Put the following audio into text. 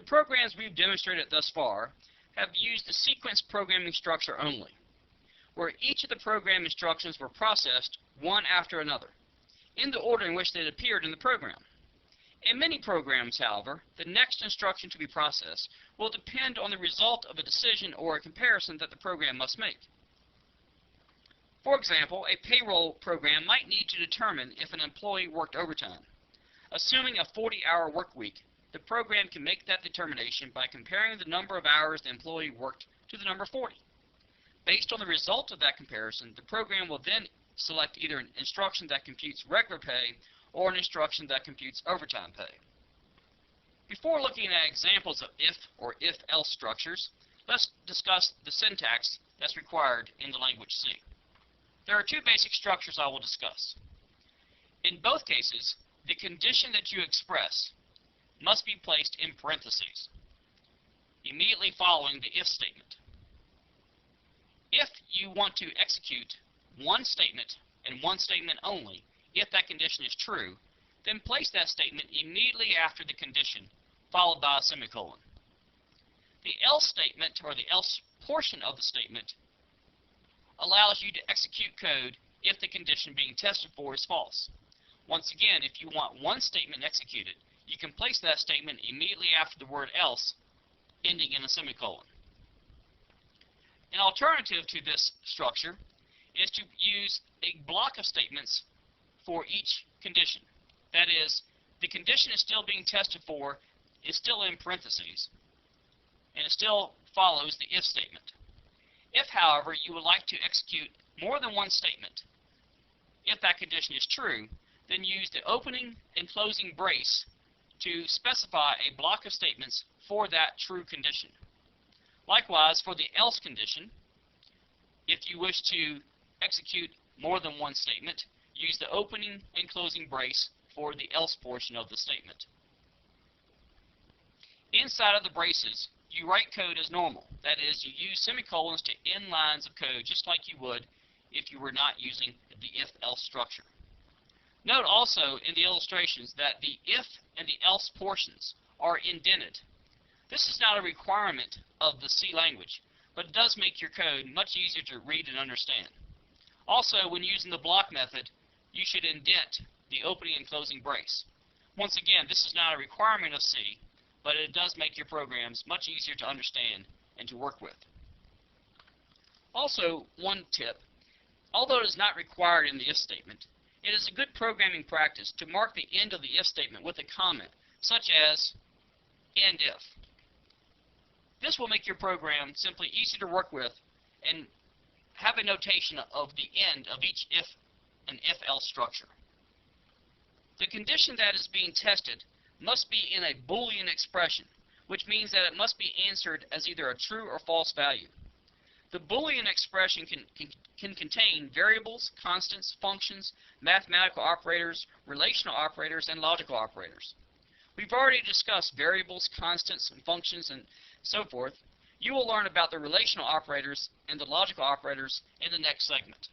programs we've demonstrated thus far have used the sequence programming structure only, where each of the program instructions were processed one after another, in the order in which they appeared in the program. In many programs, however, the next instruction to be processed will depend on the result of a decision or a comparison that the program must make. For example, a payroll program might need to determine if an employee worked overtime. Assuming a 40-hour work week, the program can make that determination by comparing the number of hours the employee worked to the number 40. Based on the result of that comparison, the program will then select either an instruction that computes regular pay or an instruction that computes overtime pay. Before looking at examples of if or if-else structures, let's discuss the syntax that's required in the language C. There are two basic structures I will discuss. In both cases, the condition that you express must be placed in parentheses, immediately following the if statement. If you want to execute one statement and one statement only, if that condition is true, then place that statement immediately after the condition, followed by a semicolon. The else statement, or the else portion of the statement, allows you to execute code if the condition being tested for is false. Once again, if you want one statement executed, you can place that statement immediately after the word else, ending in a semicolon. An alternative to this structure is to use a block of statements for each condition. That is, the condition is still being tested for is still in parentheses, and it still follows the if statement. If, however, you would like to execute more than one statement, if that condition is true, then use the opening and closing brace to specify a block of statements for that true condition. Likewise, for the else condition, if you wish to execute more than one statement, use the opening and closing brace for the else portion of the statement. Inside of the braces, you write code as normal. That is, you use semicolons to end lines of code just like you would if you were not using the if-else structure. Note also in the illustrations that the if and the else portions are indented. This is not a requirement of the C language, but it does make your code much easier to read and understand. Also, when using the block method, you should indent the opening and closing brace. Once again, this is not a requirement of C, but it does make your programs much easier to understand and to work with. Also, one tip, although it is not required in the if statement, it is a good programming practice to mark the end of the if statement with a comment, such as end if. This will make your program simply easy to work with and have a notation of the end of each if and if-else structure. The condition that is being tested must be in a Boolean expression, which means that it must be answered as either a true or false value. The Boolean expression can contain variables, constants, functions, mathematical operators, relational operators, and logical operators. We've already discussed variables, constants, and functions, and so forth. You will learn about the relational operators and the logical operators in the next segment.